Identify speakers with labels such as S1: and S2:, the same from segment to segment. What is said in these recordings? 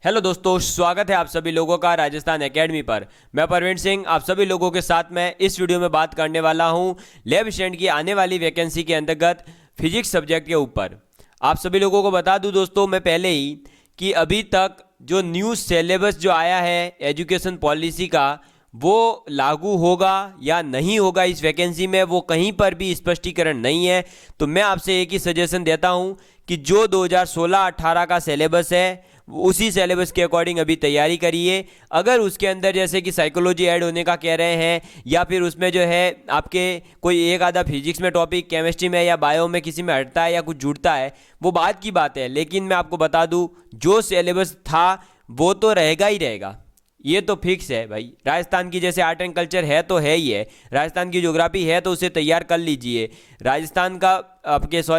S1: Hello दोस्तों, स्वागत है आप सभी लोगों का राजस्थान एकेडमी पर। मैं परवीन सिंह आप सभी लोगों के साथ में इस वीडियो में बात करने वाला हूं लैब असिस्टेंट की आने वाली वैकेंसी के अंतर्गत फिजिक्स सब्जेक्ट के ऊपर। आप सभी लोगों को बता दूं दोस्तों मैं पहले ही कि अभी तक जो न्यू सिलेबस जो आया है एजुकेशन पॉलिसी का वो लागू होगा या नहीं होगा इस वैकेंसी में, वो कहीं पर भी स्पष्टीकरण नहीं है। तो मैं आपसे एक ही सजेशन देता हूं कि जो 2016-18 का सिलेबस है उसी सिलेबस के अकॉर्डिंग अभी तैयारी करिए। अगर उसके अंदर जैसे कि साइकोलॉजी ऐड होने का कह रहे हैं या फिर उसमें जो है आपके कोई एक आधा फिजिक्स में टॉपिक केमिस्ट्री में या बायो में किसी में हटता है या कुछ जुड़ता है, वो बात की बात है, लेकिन मैं आपको बता दूं जो सिलेबस था वो तो रहेगा ही रहेगा। ये तो फिक्स है भाई। राजस्थान की जैसे आर्ट एंड कल्चर है तो है ही है, राजस्थान की ज्योग्राफी है तो उसे तैयार कर लीजिए, राजस्थान का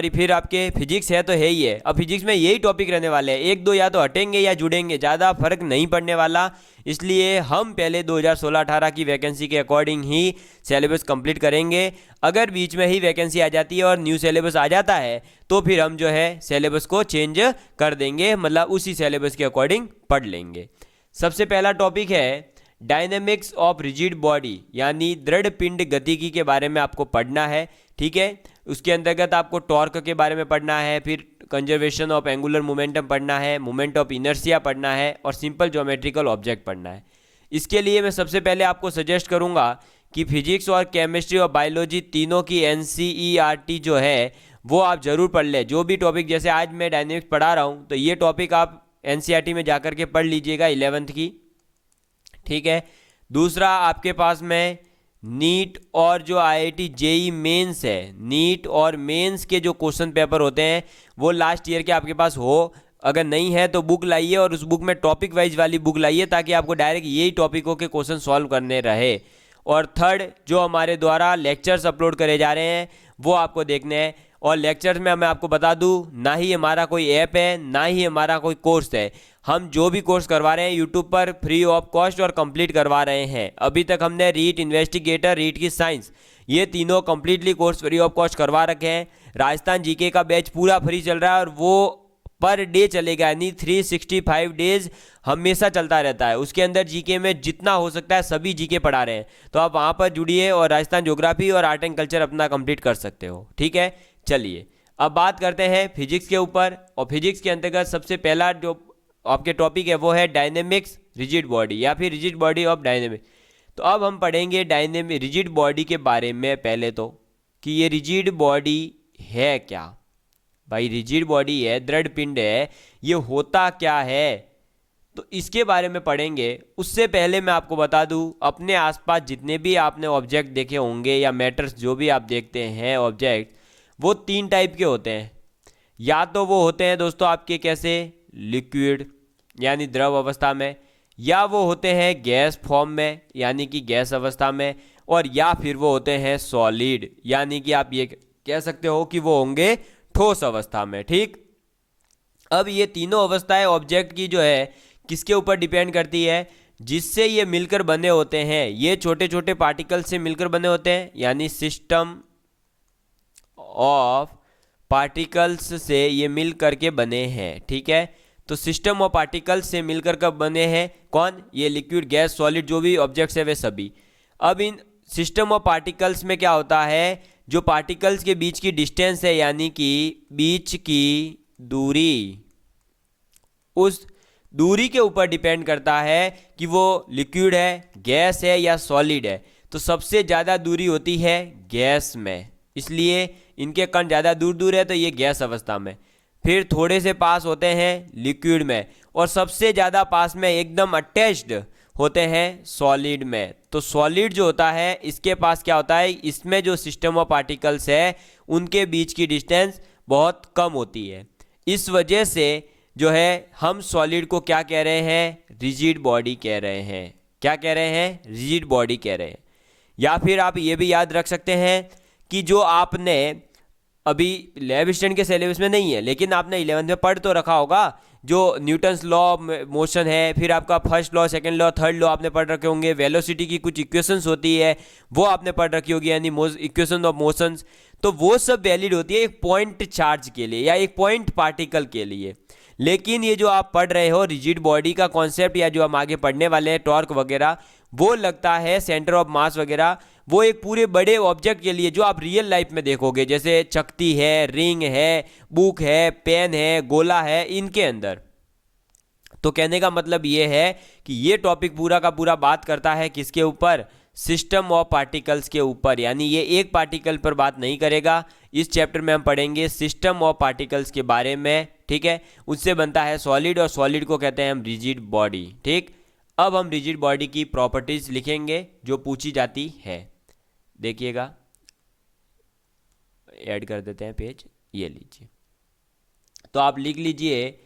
S1: फिर आपके फिजिक्स है तो है ही है। अब फिजिक्स में यही टॉपिक रहने वाले हैं, एक दो या तो हटेंगे या जुड़ेंगे, ज़्यादा फर्क नहीं पड़ने वाला। इसलिए हम पहले 2016-18 की वैकेंसी के अकॉर्डिंग ही सिलेबस कंप्लीट करेंगे। अगर बीच में ही वैकेंसी आ जाती है और न्यू सिलेबस आ जाता है तो फिर हम जो है सिलेबस को चेंज कर देंगे, मतलब उसी सिलेबस के अकॉर्डिंग पढ़ लेंगे। सबसे पहला टॉपिक है डायनेमिक्स ऑफ रिजिड बॉडी, यानी दृढ़ पिंड गतिकी के बारे में आपको पढ़ना है। ठीक है, उसके अंतर्गत आपको टॉर्क के बारे में पढ़ना है, फिर कंजर्वेशन ऑफ एंगुलर मोमेंटम पढ़ना है, मोमेंट ऑफ इनर्शिया पढ़ना है और सिंपल ज्योमेट्रिकल ऑब्जेक्ट पढ़ना है। इसके लिए मैं सबसे पहले आपको सजेस्ट करूंगा कि फिजिक्स और केमिस्ट्री और बायोलॉजी तीनों की NCERT जो है वो आप जरूर पढ़ लें। जो भी टॉपिक, जैसे आज मैं डायनेमिक्स पढ़ा रहा हूँ तो ये टॉपिक आप NCERT में जाकर के पढ़ लीजिएगा 11th की। ठीक है, दूसरा आपके पास में नीट और जो IIT JEE मेंस है, नीट और मेंस के जो क्वेश्चन पेपर होते हैं वो लास्ट ईयर के आपके पास हो। अगर नहीं है तो बुक लाइए और उस बुक में टॉपिक वाइज वाली बुक लाइए ताकि आपको डायरेक्ट यही टॉपिकों के क्वेश्चन सॉल्व करने रहे। और थर्ड, जो हमारे द्वारा लेक्चर्स अपलोड करे जा रहे हैं वो आपको देखने हैं। और लेक्चर्स में मैं आपको बता दूं, ना ही हमारा कोई ऐप है ना ही हमारा कोई कोर्स है। हम जो भी कोर्स करवा रहे हैं यूट्यूब पर फ्री ऑफ कॉस्ट और कंप्लीट करवा रहे हैं। अभी तक हमने रीट इन्वेस्टिगेटर, रीट की साइंस, ये तीनों completely course free of cost करवा रखे हैं। राजस्थान जीके का बैच पूरा फ्री चल रहा है और वो पर डे चलेगा, यानी 365 डेज हमेशा चलता रहता है। उसके अंदर जीके में जितना हो सकता है सभी जीके पढ़ा रहे हैं, तो आप वहाँ पर जुड़िए और राजस्थान ज्योग्राफी और आर्ट एंड कल्चर अपना कंप्लीट कर सकते हो। ठीक है, चलिए अब बात करते हैं फिजिक्स के ऊपर। और फिजिक्स के अंतर्गत सबसे पहला जो आपके टॉपिक है वो है डायनेमिक्स रिजिड बॉडी या फिर रिजिड बॉडी ऑफ डायनेमिक्स। तो अब हम पढ़ेंगे डायनेमिक रिजिड बॉडी के बारे में। पहले तो कि ये रिजिड बॉडी है क्या भाई। रिजिड बॉडी है, दृढ़ पिंड है, ये होता क्या है तो इसके बारे में पढ़ेंगे। उससे पहले मैं आपको बता दूं, अपने आसपास जितने भी आपने ऑब्जेक्ट देखे होंगे या मैटर्स जो भी आप देखते हैं ऑब्जेक्ट, वो तीन टाइप के होते हैं। या तो वो होते हैं दोस्तों आपके कैसे, लिक्विड यानी द्रव अवस्था में, या वो होते हैं गैस फॉर्म में यानी कि गैस अवस्था में, और या फिर वो होते हैं सॉलिड यानी कि आप ये कह सकते हो कि वो होंगे ठोस अवस्था में। ठीक, अब ये तीनों अवस्थाएं ऑब्जेक्ट की जो है किसके ऊपर डिपेंड करती है, जिससे ये मिलकर बने होते हैं। ये छोटे छोटे पार्टिकल से मिलकर बने होते हैं, यानी सिस्टम ऑफ पार्टिकल्स से ये मिल करके बने हैं। ठीक है, तो सिस्टम ऑफ पार्टिकल्स से मिलकर कब बने हैं, कौन, ये लिक्विड, गैस, सॉलिड, जो भी ऑब्जेक्ट्स है वे सभी। अब इन सिस्टम ऑफ पार्टिकल्स में क्या होता है, जो पार्टिकल्स के बीच की डिस्टेंस है यानी कि बीच की दूरी, उस दूरी के ऊपर डिपेंड करता है कि वो लिक्विड है, गैस है या सॉलिड है। तो सबसे ज़्यादा दूरी होती है गैस में, इसलिए इनके कण ज़्यादा दूर दूर है तो ये गैस अवस्था में। फिर थोड़े से पास होते हैं लिक्विड में, और सबसे ज़्यादा पास में एकदम अटैच्ड होते हैं सॉलिड में। तो सॉलिड जो होता है इसके पास क्या होता है, इसमें जो सिस्टम ऑफ पार्टिकल्स है उनके बीच की डिस्टेंस बहुत कम होती है। इस वजह से जो है हम सॉलिड को क्या कह रहे हैं, रिजिड बॉडी कह रहे हैं। क्या कह रहे हैं, रिजिड बॉडी कह रहे हैं। या फिर आप ये भी याद रख सकते हैं कि जो आपने अभी लैब असिस्टेंट के सिलेबस में नहीं है लेकिन आपने 11th में पढ़ तो रखा होगा, जो न्यूटन्स लॉ ऑफ मोशन है, फिर आपका first law, second law, third law आपने पढ़ रखे होंगे। वेलोसिटी की कुछ इक्वेशंस होती है वो आपने पढ़ रखी होगी, यानी इक्वेशन ऑफ मोशंस। तो वो सब वैलिड होती है एक पॉइंट चार्ज के लिए या एक पॉइंट पार्टिकल के लिए। लेकिन ये जो आप पढ़ रहे हो रिजिड बॉडी का कॉन्सेप्ट, या जो हम आगे पढ़ने वाले हैं टॉर्क वगैरह, वो लगता है सेंटर ऑफ मास वगैरह, वो एक पूरे बड़े ऑब्जेक्ट के लिए जो आप रियल लाइफ में देखोगे, जैसे चकती है, रिंग है, बुक है, पेन है, गोला है, इनके अंदर। तो कहने का मतलब ये है कि ये टॉपिक पूरा का पूरा बात करता है किसके ऊपर, सिस्टम ऑफ पार्टिकल्स के ऊपर। यानी ये एक पार्टिकल पर बात नहीं करेगा, इस चैप्टर में हम पढ़ेंगे सिस्टम ऑफ पार्टिकल्स के बारे में, ठीक है। उससे बनता है सॉलिड, और सॉलिड को कहते हैं हम रिजिड बॉडी, ठीक। अब हम रिजिड बॉडी की प्रॉपर्टीज लिखेंगे जो पूछी जाती है। देखिएगा, ऐड कर देते हैं पेज, ये लीजिए। तो आप लिख लीजिए,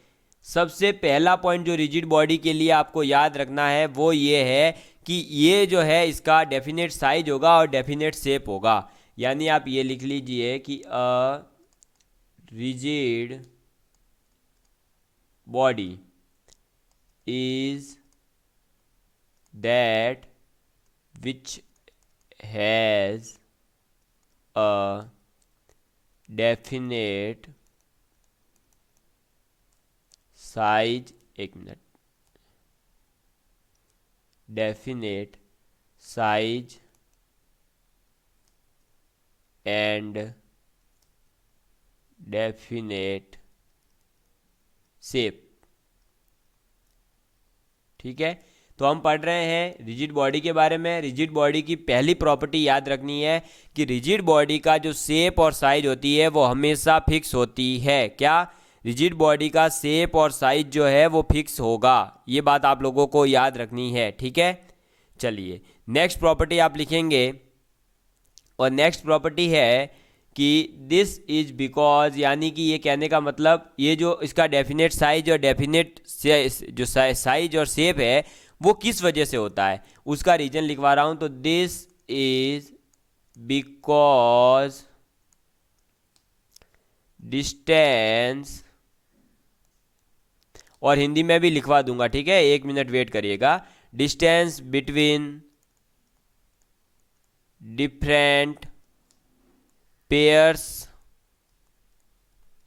S1: सबसे पहला पॉइंट जो रिजिड बॉडी के लिए आपको याद रखना है वो ये है कि ये जो है इसका डेफिनेट साइज होगा और डेफिनेट शेप होगा। यानी आप ये लिख लीजिए कि a rigid body is that which has a definite size, एक मिनट, definite size and definite shape, ठीक है। तो हम पढ़ रहे हैं रिजिड बॉडी के बारे में। रिजिड बॉडी की पहली प्रॉपर्टी याद रखनी है कि रिजिड बॉडी का जो शेप और साइज होती है वो हमेशा फिक्स होती है। क्या? रिजिड बॉडी का शेप और साइज जो है वो फिक्स होगा, ये बात आप लोगों को याद रखनी है, ठीक है। चलिए नेक्स्ट प्रॉपर्टी आप लिखेंगे, और नेक्स्ट प्रॉपर्टी है कि दिस इज बिकॉज, यानी कि ये कहने का मतलब ये जो इसका डेफिनेट साइज और डेफिनेट जो साइज और शेप है वो किस वजह से होता है, उसका रीजन लिखवा रहा हूं। तो दिस इज बिकॉज डिस्टेंस, और हिंदी में भी लिखवा दूंगा, ठीक है, एक मिनट वेट करिएगा। Distance between different pairs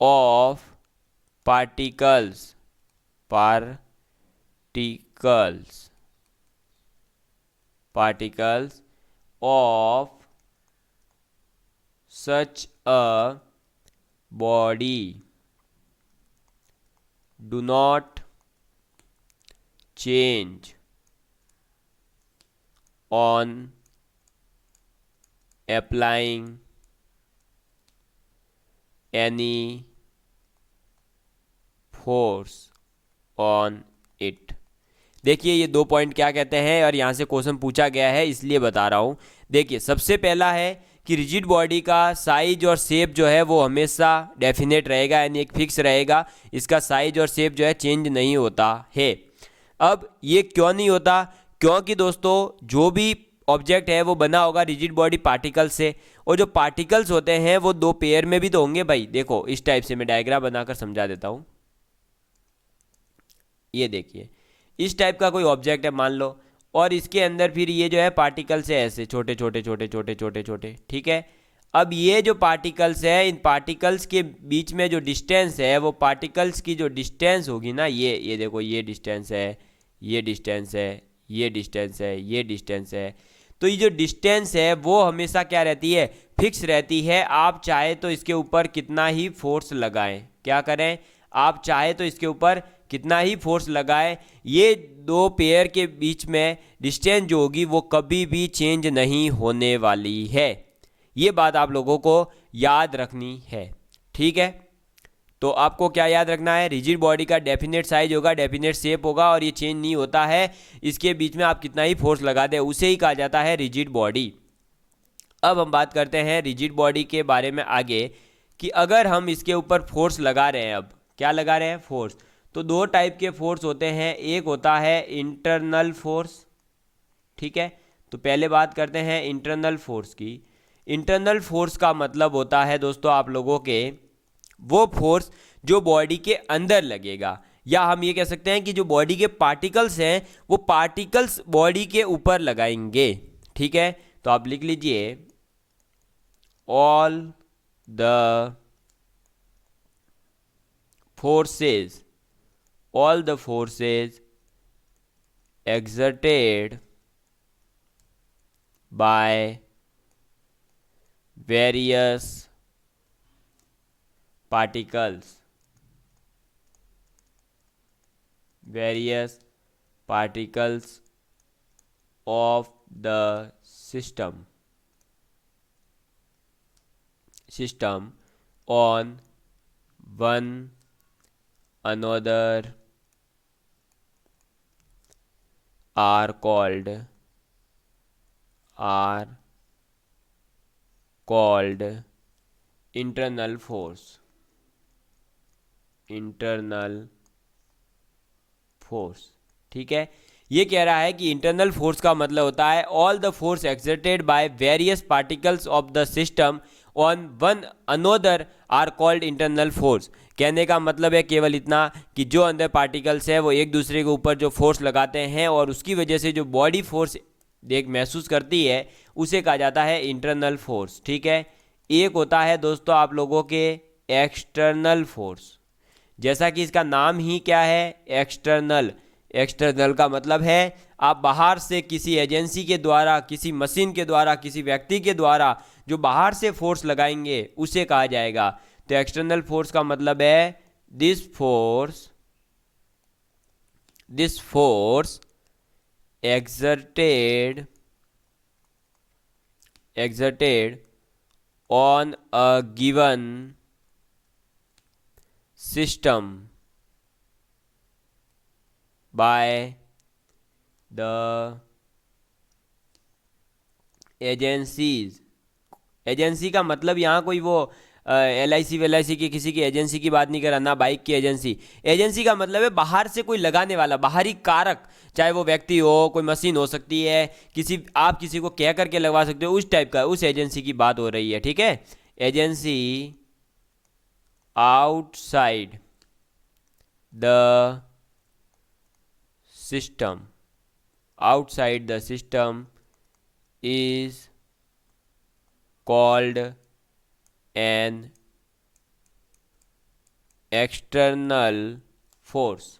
S1: of particles of such a body do not change on applying any force on it। देखिए ये दो पॉइंट क्या कहते हैं, और यहाँ से क्वेश्चन पूछा गया है इसलिए बता रहा हूँ। देखिए सबसे पहला है कि रिजिड बॉडी का साइज और शेप जो है वो हमेशा डेफिनेट रहेगा, यानी एक फिक्स रहेगा, इसका साइज और शेप जो है चेंज नहीं होता है। अब ये क्यों नहीं होता? क्योंकि दोस्तों जो भी ऑब्जेक्ट है वो बना होगा रिजिड बॉडी पार्टिकल से, और जो पार्टिकल्स होते हैं वो दो पेयर में भी तो होंगे भाई। देखो इस टाइप से मैं डायग्राम बनाकर समझा देता हूँ। ये देखिए इस टाइप का कोई ऑब्जेक्ट है मान लो, और इसके अंदर फिर ये जो है पार्टिकल्स है ऐसे छोटे छोटे छोटे छोटे छोटे छोटे, ठीक है। अब ये जो पार्टिकल्स है, इन पार्टिकल्स के बीच में जो डिस्टेंस है, वो पार्टिकल्स की जो डिस्टेंस होगी ना, ये देखो ये डिस्टेंस है, ये डिस्टेंस है, ये डिस्टेंस है, ये डिस्टेंस है। तो ये जो डिस्टेंस है वो हमेशा क्या रहती है? फिक्स रहती है। आप चाहे तो इसके ऊपर कितना ही फोर्स लगाएं, क्या करें, आप चाहे तो इसके ऊपर कितना ही फोर्स लगाए, ये दो पेयर के बीच में डिस्टेंस जो होगी वो कभी भी चेंज नहीं होने वाली है। ये बात आप लोगों को याद रखनी है, ठीक है। तो आपको क्या याद रखना है? रिजिड बॉडी का डेफिनेट साइज होगा, डेफिनेट शेप होगा, और ये चेंज नहीं होता है। इसके बीच में आप कितना ही फोर्स लगा दें उसे ही कहा जाता है रिजिड बॉडी। अब हम बात करते हैं रिजिड बॉडी के बारे में आगे, कि अगर हम इसके ऊपर फोर्स लगा रहे हैं, अब क्या लगा रहे हैं? फोर्स। तो दो टाइप के फोर्स होते हैं, एक होता है इंटरनल फोर्स, ठीक है। तो पहले बात करते हैं इंटरनल फोर्स की। इंटरनल फोर्स का मतलब होता है दोस्तों आप लोगों के वो फोर्स जो बॉडी के अंदर लगेगा, या हम ये कह सकते हैं कि जो बॉडी के पार्टिकल्स हैं वो पार्टिकल्स बॉडी के ऊपर लगाएंगे, ठीक है। तो आप लिख लीजिए all the forces all the forces exerted by various particles of the system on one another are called internal force। ठीक है, ये कह रहा है कि इंटरनल फोर्स का मतलब होता है all the force exerted by various particles of the system on one another are called internal force. कहने का मतलब है केवल इतना कि जो अंदर पार्टिकल्स है वो एक दूसरे के ऊपर जो फोर्स लगाते हैं और उसकी वजह से जो बॉडी फोर्स देख महसूस करती है उसे कहा जाता है इंटरनल फोर्स। ठीक है, एक होता है दोस्तों आप लोगों के एक्सटर्नल फोर्स, जैसा कि इसका नाम ही क्या है, एक्सटर्नल। एक्सटर्नल का मतलब है आप बाहर से किसी एजेंसी के द्वारा, किसी मशीन के द्वारा, किसी व्यक्ति के द्वारा जो बाहर से फोर्स लगाएंगे उसे कहा जाएगा। तो एक्सटर्नल फोर्स का मतलब है this force exerted on a given system by the agencies। Agency का मतलब यहाँ कोई वो LIC की किसी की एजेंसी की बात नहीं कर रहा, ना बाइक की एजेंसी। एजेंसी का मतलब है बाहर से कोई लगाने वाला, बाहरी कारक, चाहे वो व्यक्ति हो, कोई मशीन हो सकती है, आप किसी को कह करके लगवा सकते हो, उस टाइप का, उस एजेंसी की बात हो रही है। ठीक है, agency outside the system is called an external force।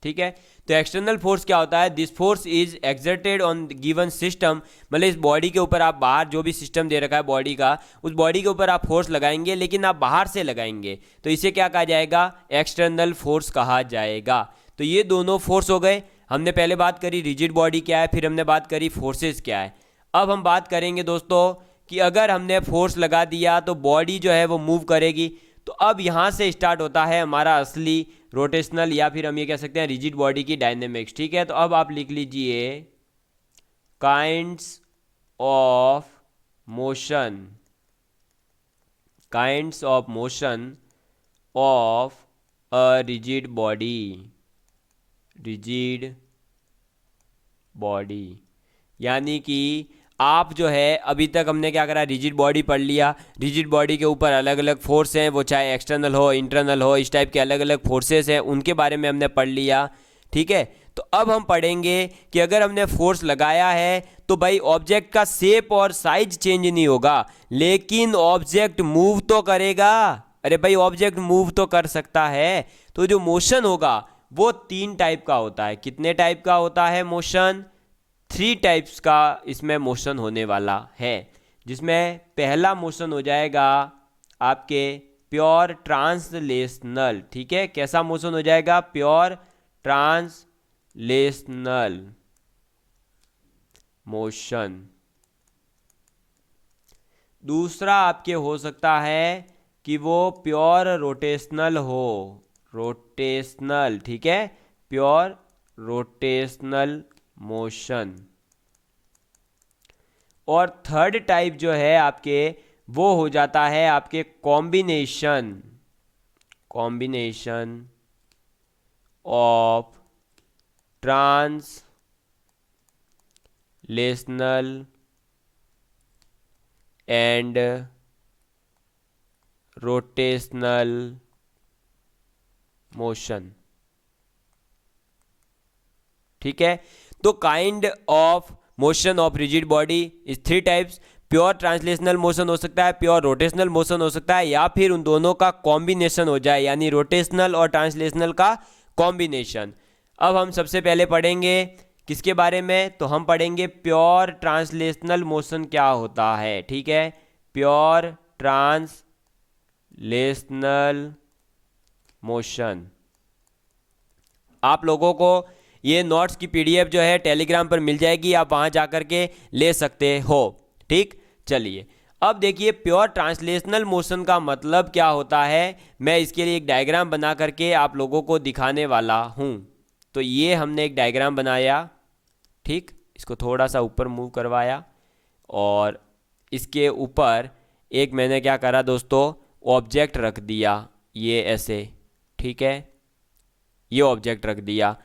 S1: ठीक है, तो एक्सटर्नल फोर्स क्या होता है, this force is exerted on given system, मतलब इस बॉडी के ऊपर आप बाहर जो भी सिस्टम दे रखा है बॉडी का, उस बॉडी के ऊपर आप फोर्स लगाएंगे, लेकिन आप बाहर से लगाएंगे, तो इसे क्या कहा जाएगा, एक्सटर्नल फोर्स कहा जाएगा। तो ये दोनों फोर्स हो गए। हमने पहले बात करी रिजिड बॉडी क्या है, फिर हमने बात करी फोर्सेस क्या है। अब हम बात करेंगे दोस्तों कि अगर हमने फोर्स लगा दिया तो बॉडी जो है वो मूव करेगी। तो अब यहाँ से स्टार्ट होता है हमारा असली रोटेशनल या फिर हम ये कह सकते हैं रिजिड बॉडी की डायनेमिक्स। ठीक है, तो अब आप लिख लीजिए kinds of motion of a rigid body, यानी कि आप जो है अभी तक हमने क्या करा, रिजिड बॉडी पढ़ लिया। रिजिड बॉडी के ऊपर अलग अलग फोर्स हैं, वो चाहे एक्सटर्नल हो, इंटरनल हो, इस टाइप के अलग अलग फोर्सेस हैं, उनके बारे में हमने पढ़ लिया। ठीक है, तो अब हम पढ़ेंगे कि अगर हमने फोर्स लगाया है तो भाई ऑब्जेक्ट का शेप और साइज चेंज नहीं होगा, लेकिन ऑब्जेक्ट मूव तो करेगा। अरे भाई ऑब्जेक्ट मूव तो कर सकता है, तो जो मोशन होगा वो 3 टाइप का होता है। कितने टाइप का होता है मोशन, 3 टाइप्स का इसमें मोशन होने वाला है, जिसमें पहला मोशन हो जाएगा आपके प्योर ट्रांसलेशनल। ठीक है, कैसा मोशन हो जाएगा, प्योर ट्रांसलेशनल मोशन। दूसरा आपके हो सकता है कि वो प्योर रोटेशनल हो, रोटेशनल। ठीक है, प्योर रोटेशनल मोशन। और थर्ड टाइप जो है आपके वो हो जाता है आपके combination of translational and rotational motion. ठीक है, तो kind of motion of rigid body is 3 types. Pure translational motion हो सकता है, प्योर रोटेशनल मोशन हो सकता है, या फिर उन दोनों का कॉम्बिनेशन हो जाए, यानी रोटेशनल और ट्रांसलेशनल का कॉम्बिनेशन। अब हम सबसे पहले पढ़ेंगे किसके बारे में, तो हम पढ़ेंगे प्योर ट्रांसलेशनल मोशन क्या होता है। ठीक है, प्योर ट्रांसलेशनल मोशन। आप लोगों को ये नोट्स की पीडीएफ जो है टेलीग्राम पर मिल जाएगी, आप वहां जाकर के ले सकते हो। ठीक, चलिए अब देखिए प्योर ट्रांसलेशनल मोशन का मतलब क्या होता है। मैं इसके लिए एक डायग्राम बना करके आप लोगों को दिखाने वाला हूं। तो ये हमने एक डायग्राम बनाया, ठीक, इसको थोड़ा सा ऊपर मूव करवाया और इसके ऊपर एक मैंने क्या करा दोस्तों, ऑब्जेक्ट रख दिया, ये ऐसे, ठीक है, ये ऑब्जेक्ट रख दिया।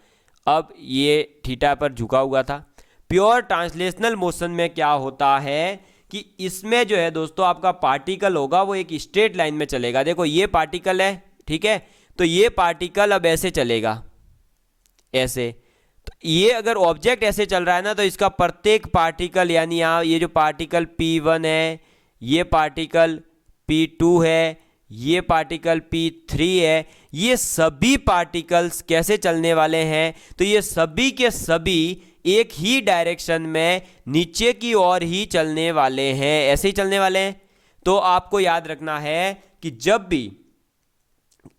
S1: अब ये थीटा पर झुका हुआ था। प्योर ट्रांसलेशनल मोशन में क्या होता है कि इसमें जो है दोस्तों आपका पार्टिकल होगा वो एक स्ट्रेट लाइन में चलेगा। देखो ये पार्टिकल है, ठीक है, तो ये पार्टिकल अब ऐसे चलेगा, ऐसे। तो ये अगर ऑब्जेक्ट ऐसे चल रहा है ना, तो इसका प्रत्येक पार्टिकल, यानी यहाँ ये जो पार्टिकल P1 है, ये पार्टिकल P2 है, ये पार्टिकल P3 है, ये सभी पार्टिकल्स कैसे चलने वाले हैं, तो ये सभी के सभी एक ही डायरेक्शन में नीचे की ओर ही चलने वाले हैं, ऐसे ही चलने वाले हैं। तो आपको याद रखना है कि जब भी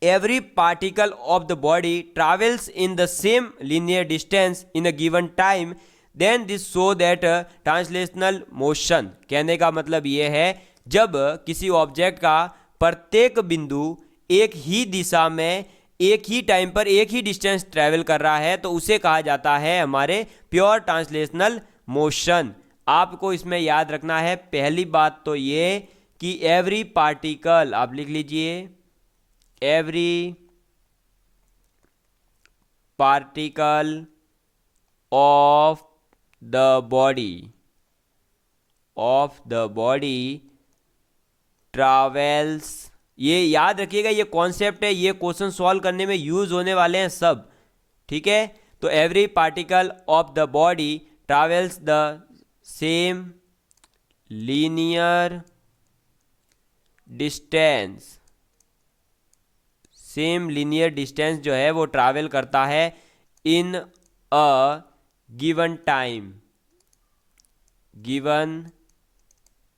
S1: every particle of the body travels in the same linear distance in a given time, then this show that translational motion। कहने का मतलब ये है जब किसी ऑब्जेक्ट का प्रत्येक बिंदु एक ही दिशा में एक ही टाइम पर एक ही डिस्टेंस ट्रैवल कर रहा है, तो उसे कहा जाता है हमारे प्योर ट्रांसलेशनल मोशन। आपको इसमें याद रखना है पहली बात तो ये कि एवरी पार्टिकल, आप लिख लीजिए, every particle of the body travels. ये याद रखिएगा, ये कॉन्सेप्ट है, ये क्वेश्चन सॉल्व करने में यूज होने वाले हैं सब, ठीक है। तो every particle of the body travels the same linear distance, same linear distance जो है वो ट्रैवल करता है इन अ गिवन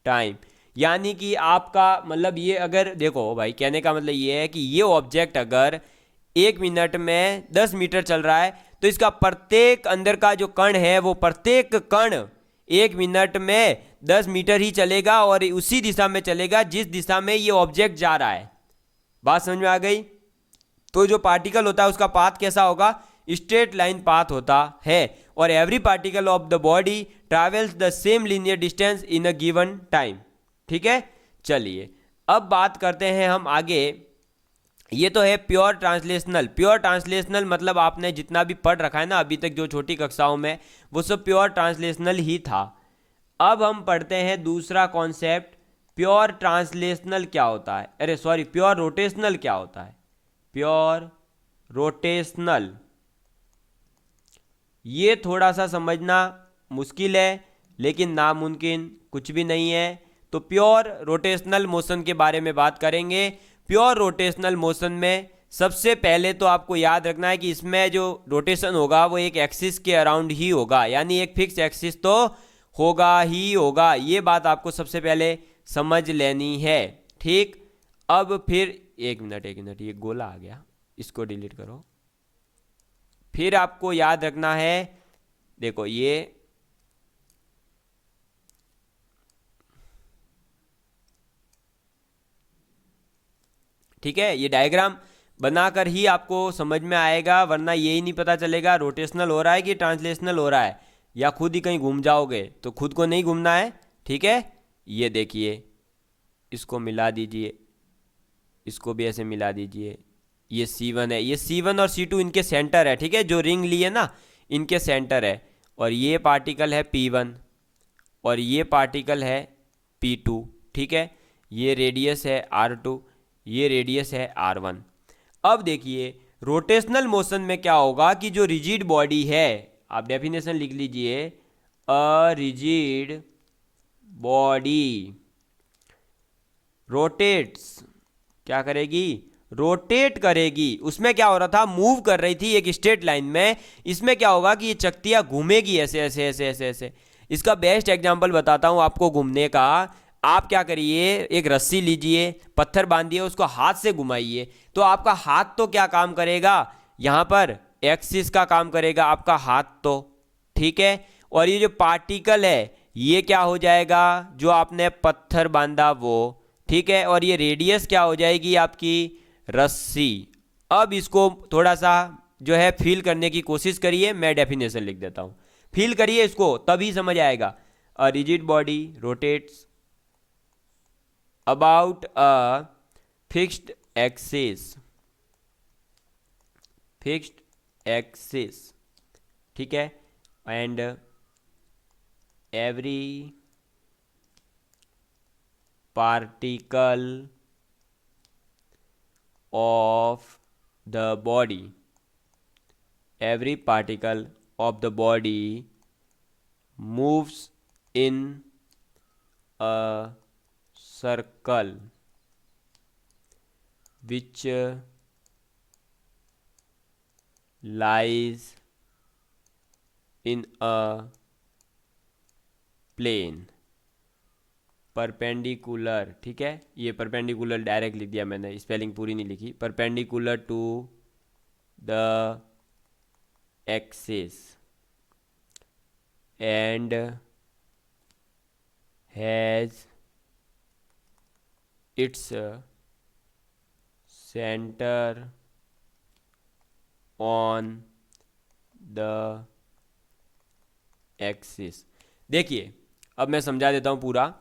S1: टाइम। यानी कि आपका मतलब ये, अगर देखो भाई कहने का मतलब ये है कि ये ऑब्जेक्ट अगर 1 मिनट में 10 मीटर चल रहा है, तो इसका प्रत्येक अंदर का जो कण है वो प्रत्येक कण 1 मिनट में 10 मीटर ही चलेगा और उसी दिशा में चलेगा जिस दिशा में ये ऑब्जेक्ट जा रहा है। बात समझ में आ गई। तो जो पार्टिकल होता है उसका पाथ कैसा होगा, स्ट्रेट लाइन पाथ होता है। और every particle of the body travels the same linear distance in a given time, ठीक है। चलिए अब बात करते हैं हम आगे। ये तो है प्योर ट्रांसलेशनल। प्योर ट्रांसलेशनल मतलब आपने जितना भी पढ़ रखा है ना अभी तक जो छोटी कक्षाओं में, वो सब प्योर ट्रांसलेशनल ही था। अब हम पढ़ते हैं दूसरा कॉन्सेप्ट, प्योर ट्रांसलेशनल क्या होता है, अरे सॉरी, प्योर रोटेशनल क्या होता है। प्योर रोटेशनल, ये थोड़ा सा समझना मुश्किल है लेकिन नामुमकिन कुछ भी नहीं है। तो प्योर रोटेशनल मोशन के बारे में बात करेंगे। प्योर रोटेशनल मोशन में सबसे पहले तो आपको याद रखना है कि इसमें जो रोटेशन होगा वो एक एक्सिस के अराउंड ही होगा, यानी एक फिक्स एक्सिस तो होगा ही होगा। ये बात आपको सबसे पहले समझ लेनी है, ठीक। अब फिर एक मिनट, ये गोला आ गया, इसको डिलीट करो। फिर आपको याद रखना है, देखो ये ठीक है, ये डायग्राम बनाकर ही आपको समझ में आएगा, वरना यही नहीं पता चलेगा रोटेशनल हो रहा है कि ट्रांसलेशनल हो रहा है, या खुद ही कहीं घूम जाओगे। तो खुद को नहीं घूमना है, ठीक है। ये देखिए, इसको मिला दीजिए, इसको भी ऐसे मिला दीजिए। ये C1 है, ये C1 और C2 इनके सेंटर है, ठीक है, जो रिंग लिए ना इनके सेंटर है। और ये पार्टिकल है P1 और ये पार्टिकल है P2, ठीक है। ये रेडियस है R2, ये रेडियस है R1। अब देखिए रोटेशनल मोशन में क्या होगा कि जो रिजिड बॉडी है, आप डेफिनेशन लिख लीजिए, अ रिजिड बॉडी रोटेट्स, क्या करेगी, रोटेट करेगी। उसमें क्या हो रहा था, मूव कर रही थी एक स्ट्रेट लाइन में। इसमें क्या होगा कि ये चकतियाँ घूमेगी ऐसे ऐसे ऐसे ऐसे ऐसे। इसका बेस्ट एग्जांपल बताता हूँ आपको घूमने का। आप क्या करिए, एक रस्सी लीजिए, पत्थर बांधिए, उसको हाथ से घुमाइए, तो आपका हाथ तो क्या काम करेगा, यहाँ पर एक्सिस का काम करेगा आपका हाथ तो, ठीक है। और ये जो पार्टिकल है ये क्या हो जाएगा, जो आपने पत्थर बांधा वो, ठीक है। और ये रेडियस क्या हो जाएगी आपकी, रस्सी। अब इसको थोड़ा सा जो है फील करने की कोशिश करिए, मैं डेफिनेशन लिख देता हूँ, फील करिए इसको तभी समझ आएगा। अ rigid body rotates about a fixed axis, fixed axis, ठीक है। And every particle of the body, every particle of the body moves in a circle which lies in a plane perpendicular, ठीक है। ये परपेंडिकुलर डायरेक्ट लिख दिया मैंने, spelling पूरी नहीं लिखी। Perpendicular to the axis and has its center on the axis। देखिए अब मैं समझा देता हूँ पूरा।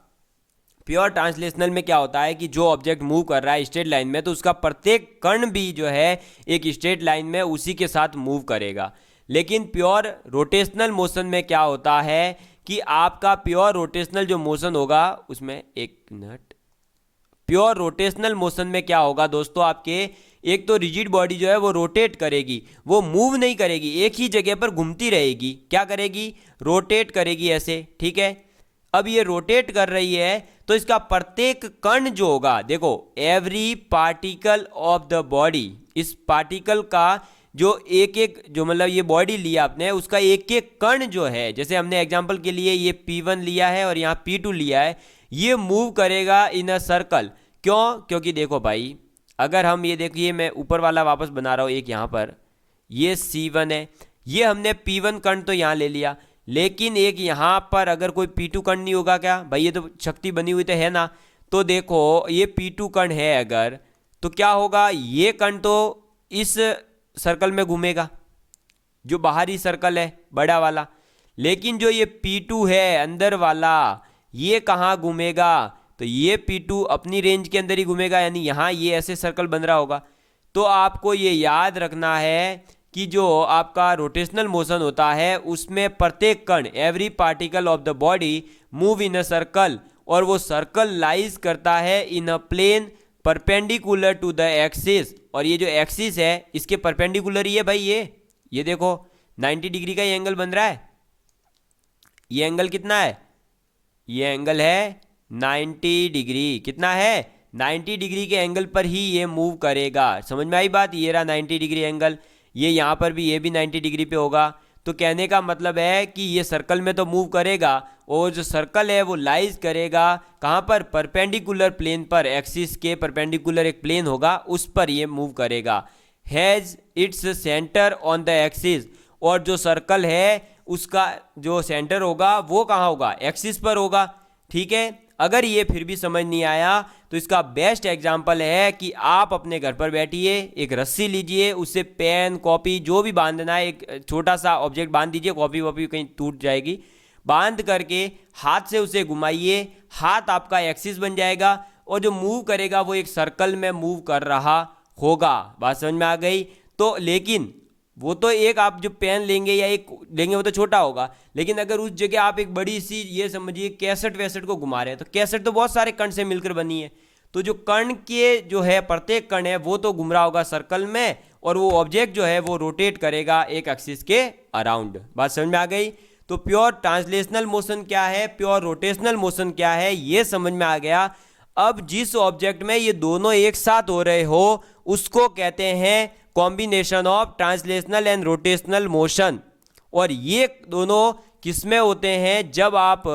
S1: प्योर ट्रांसलेशनल में क्या होता है कि जो ऑब्जेक्ट मूव कर रहा है स्ट्रेट लाइन में, तो उसका प्रत्येक कण भी जो है एक स्ट्रेट लाइन में उसी के साथ मूव करेगा। लेकिन प्योर रोटेशनल मोशन में क्या होता है कि आपका प्योर रोटेशनल जो मोशन होगा उसमें, एक मिनट, प्योर रोटेशनल मोशन में क्या होगा दोस्तों, आपके एक तो रिजिड बॉडी जो है वो रोटेट करेगी, वो मूव नहीं करेगी, एक ही जगह पर घूमती रहेगी। क्या करेगी, रोटेट करेगी ऐसे, ठीक है। अब ये रोटेट कर रही है तो इसका प्रत्येक कण जो होगा, देखो every particle of the body, इस पार्टिकल का जो एक एक जो मतलब ये बॉडी लिया आपने, उसका एक एक कण जो है, जैसे हमने एग्जांपल के लिए ये P1 लिया है और यहाँ P2 लिया है, ये मूव करेगा इन अ सर्कल। क्यों, क्योंकि देखो भाई, अगर हम ये देखिए, मैं ऊपर वाला वापस बना रहा हूँ, एक यहाँ पर ये C1 है, ये हमने P1 कण तो यहाँ ले लिया, लेकिन एक यहाँ पर अगर कोई P2 कण नहीं होगा क्या भाई, ये तो शक्ति बनी हुई तो है ना। तो देखो ये P2 कण है अगर, तो क्या होगा, ये कण तो इस सर्कल में घूमेगा, जो बाहरी सर्कल है बड़ा वाला, लेकिन जो ये P2 है अंदर वाला, ये कहाँ घूमेगा, तो ये P2 अपनी रेंज के अंदर ही घूमेगा, यानी यहाँ ये ऐसे सर्कल बन रहा होगा। तो आपको ये याद रखना है कि जो आपका रोटेशनल मोशन होता है उसमें प्रत्येक कण, every particle of the body move in a circle, और वो सर्कल लाइज करता है in a plane perpendicular to the axis. और ये जो एक्सिस है इसके परपेंडिकुलर ही है भाई, ये देखो 90 डिग्री का ये एंगल बन रहा है। ये एंगल कितना है, ये एंगल है 90 डिग्री। कितना है, 90 डिग्री के एंगल पर ही ये मूव करेगा। समझ में आई बात, ये रहा 90 डिग्री एंगल, ये यहाँ पर भी ये भी 90 डिग्री पे होगा। तो कहने का मतलब है कि ये सर्कल में तो मूव करेगा, और जो सर्कल है वो लाइज करेगा कहाँ पर, परपेंडिकुलर प्लेन पर, एक्सिस के परपेंडिकुलर एक प्लेन होगा उस पर ये मूव करेगा। Has its centre on the axis, और जो सर्कल है उसका जो सेंटर होगा वो कहाँ होगा, एक्सिस पर होगा, ठीक है। अगर ये फिर भी समझ नहीं आया तो इसका बेस्ट एग्जाम्पल है कि आप अपने घर पर बैठिए, एक रस्सी लीजिए, उससे पेन कॉपी जो भी बांधना है, एक छोटा सा ऑब्जेक्ट बांध दीजिए, कॉपी वॉपी कहीं टूट जाएगी, बांध करके हाथ से उसे घुमाइए, हाथ आपका एक्सिस बन जाएगा, और जो मूव करेगा वो एक सर्कल में मूव कर रहा होगा। बात समझ में आ गई। तो लेकिन वो तो एक आप जो पेन लेंगे या एक लेंगे वो तो छोटा होगा, लेकिन अगर उस जगह आप एक बड़ी सी, ये समझिए कैसेट वैसेट को घुमा रहे हैं, तो कैसेट तो बहुत सारे कण से मिलकर बनी है, तो जो कण के जो है प्रत्येक कण है वो तो घूम रहा होगा सर्कल में, और वो ऑब्जेक्ट जो है वो रोटेट करेगा एक एक्सिस के अराउंड। बात समझ में आ गई। तो प्योर ट्रांसलेशनल मोशन क्या है, प्योर रोटेशनल मोशन क्या है, ये समझ में आ गया। अब जिस ऑब्जेक्ट में ये दोनों एक साथ हो रहे हो उसको कहते हैं combination of translational and rotational motion. और ये दोनों किसमें होते हैं, जब आप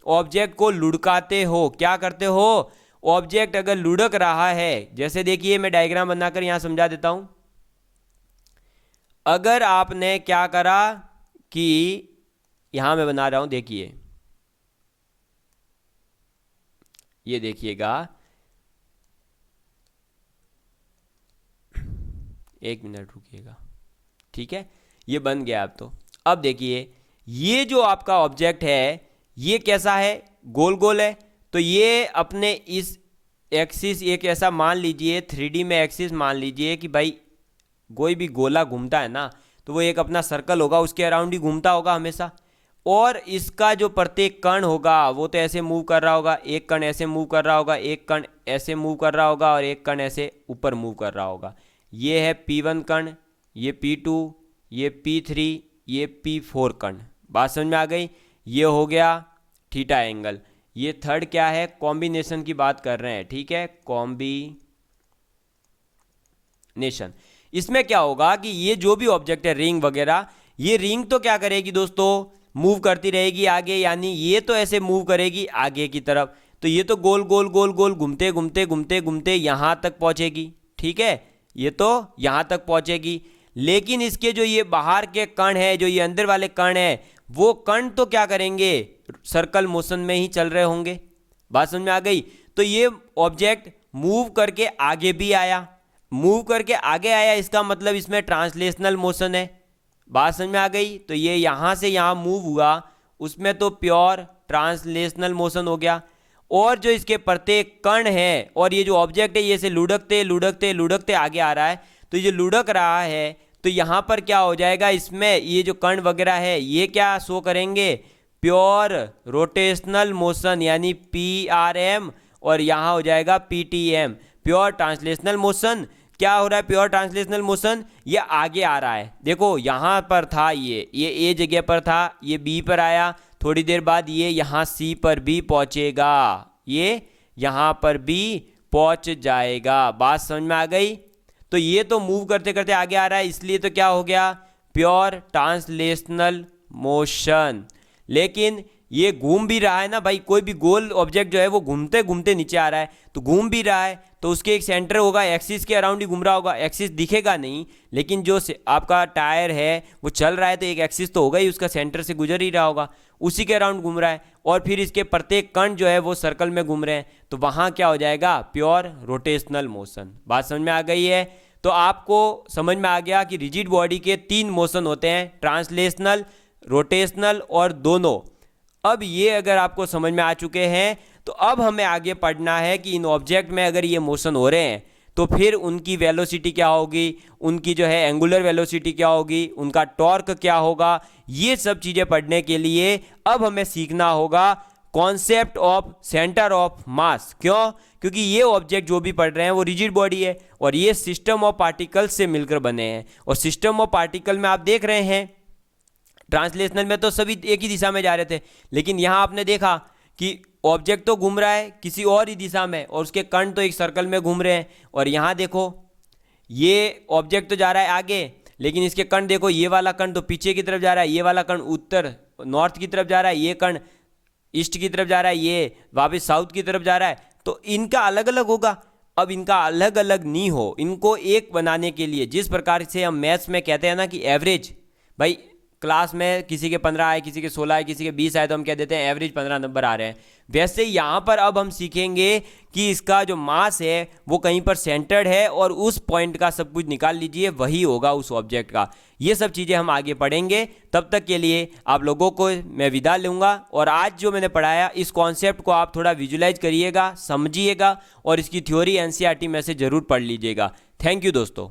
S1: ऑब्जेक्ट को लुढ़काते हो। क्या करते हो, ऑब्जेक्ट अगर लुढ़क रहा है, जैसे देखिए मैं डायग्राम बनाकर यहां समझा देता हूं। अगर आपने क्या करा कि यहां मैं बना रहा हूं, देखिए ये देखिएगा, एक मिनट रुकिएगा, ठीक है, ये बन गया अब। तो अब देखिए ये जो आपका ऑब्जेक्ट है ये कैसा है, गोल गोल है। तो ये अपने इस एक्सिस, एक ऐसा मान लीजिए 3D में एक्सिस मान लीजिए कि भाई कोई भी गोला घूमता है ना, तो वो एक अपना सर्कल होगा, उसके अराउंड ही घूमता होगा हमेशा। और इसका जो प्रत्येक कण होगा वो तो ऐसे मूव कर रहा होगा, एक कण ऐसे मूव कर रहा होगा, एक कण ऐसे मूव कर रहा होगा और एक कण ऐसे ऊपर मूव कर रहा होगा। ये है P1 कण, ये P2, ये P3, ये P4 कण। बात समझ में आ गई। ये हो गया थीटा एंगल। ये थर्ड क्या है, कॉम्बिनेशन की बात कर रहे हैं, ठीक है, कॉम्बिनेशन। इसमें क्या होगा कि ये जो भी ऑब्जेक्ट है रिंग वगैरह, ये रिंग तो क्या करेगी दोस्तों, मूव करती रहेगी आगे, यानी ये तो ऐसे मूव करेगी आगे की तरफ। तो ये तो गोल गोल गोल गोल घूमते घूमते घूमते घूमते यहाँ तक पहुँचेगी, ठीक है, ये तो यहाँ तक पहुँचेगी। लेकिन इसके जो ये बाहर के कण है, जो ये अंदर वाले कण है, वो कण तो क्या करेंगे, सर्कल मोशन में ही चल रहे होंगे। बात समझ में आ गई। तो ये ऑब्जेक्ट मूव करके आगे भी आया, मूव करके आगे आया, इसका मतलब इसमें ट्रांसलेशनल मोशन है। बात समझ में आ गई। तो ये यहाँ से यहाँ मूव हुआ, उसमें तो प्योर ट्रांसलेशनल मोशन हो गया। और जो इसके प्रत्येक कण है और ये जो ऑब्जेक्ट है ये से लुढ़कते लुढ़कते लुढ़कते आगे आ रहा है। तो ये लुढ़क रहा है तो यहाँ पर क्या हो जाएगा, इसमें ये जो कण वगैरह है ये क्या शो करेंगे, प्योर रोटेशनल मोशन यानी PRM, और यहाँ हो जाएगा PTM, प्योर ट्रांसलेशनल मोशन। क्या हो रहा है, प्योर ट्रांसलेशनल मोशन, ये आगे आ रहा है। देखो यहाँ पर था ये A जगह पर था, ये B पर आया, थोड़ी देर बाद ये यहाँ C पर भी पहुँचेगा, ये यहाँ पर भी पहुँच जाएगा। बात समझ में आ गई। तो ये तो मूव करते करते आगे आ रहा है, इसलिए तो क्या हो गया, प्योर ट्रांसलेशनल मोशन। लेकिन ये घूम भी रहा है ना भाई, कोई भी गोल ऑब्जेक्ट जो है वो घूमते घूमते नीचे आ रहा है, तो घूम भी रहा है तो उसके एक सेंटर होगा, एक्सिस के अराउंड ही घूम रहा होगा। एक्सिस दिखेगा नहीं, लेकिन जो आपका टायर है वो चल रहा है तो एक एक्सिस तो होगा ही, उसका सेंटर से गुजर ही रहा होगा, उसी के अराउंड घूम रहा है। और फिर इसके प्रत्येक कण जो है वो सर्कल में घूम रहे हैं, तो वहाँ क्या हो जाएगा, प्योर रोटेशनल मोशन। बात समझ में आ गई है। तो आपको समझ में आ गया कि रिजिड बॉडी के 3 मोशन होते हैं, ट्रांसलेशनल, रोटेशनल और दोनों। अब ये अगर आपको समझ में आ चुके हैं तो अब हमें आगे पढ़ना है कि इन ऑब्जेक्ट में अगर ये मोशन हो रहे हैं तो फिर उनकी वेलोसिटी क्या होगी, उनकी जो है एंगुलर वेलोसिटी क्या होगी, उनका टॉर्क क्या होगा। ये सब चीज़ें पढ़ने के लिए अब हमें सीखना होगा concept of centre of mass. क्यों, क्योंकि ये ऑब्जेक्ट जो भी पढ़ रहे हैं वो रिजिड बॉडी है और ये सिस्टम ऑफ पार्टिकल्स से मिलकर बने हैं। और सिस्टम ऑफ पार्टिकल में आप देख रहे हैं, ट्रांसलेशनल में तो सभी एक ही दिशा में जा रहे थे, लेकिन यहाँ आपने देखा कि ऑब्जेक्ट तो घूम रहा है किसी और ही दिशा में और उसके कण तो एक सर्कल में घूम रहे हैं। और यहाँ देखो ये ऑब्जेक्ट तो जा रहा है आगे, लेकिन इसके कण देखो, ये वाला कण तो पीछे की तरफ जा रहा है, ये वाला कण उत्तर नॉर्थ की तरफ जा रहा है, ये कण ईस्ट की तरफ जा रहा है, ये वापस साउथ की तरफ जा रहा है। तो इनका अलग अलग होगा। अब इनका अलग अलग नहीं हो, इनको एक बनाने के लिए जिस प्रकार से हम मैथ्स में कहते हैं ना कि एवरेज, भाई क्लास में किसी के 15 आए, किसी के 16 आए, किसी के 20 आए, तो हम कह देते हैं एवरेज 15 नंबर आ रहे हैं। वैसे यहाँ पर अब हम सीखेंगे कि इसका जो मास है वो कहीं पर सेंटर्ड है और उस पॉइंट का सब कुछ निकाल लीजिए, वही होगा उस ऑब्जेक्ट का। ये सब चीज़ें हम आगे पढ़ेंगे। तब तक के लिए आप लोगों को मैं विदा लूँगा। और आज जो मैंने पढ़ाया इस कॉन्सेप्ट को आप थोड़ा विजुलाइज करिएगा, समझिएगा और इसकी थ्योरी NCERT में से ज़रूर पढ़ लीजिएगा। थैंक यू दोस्तों।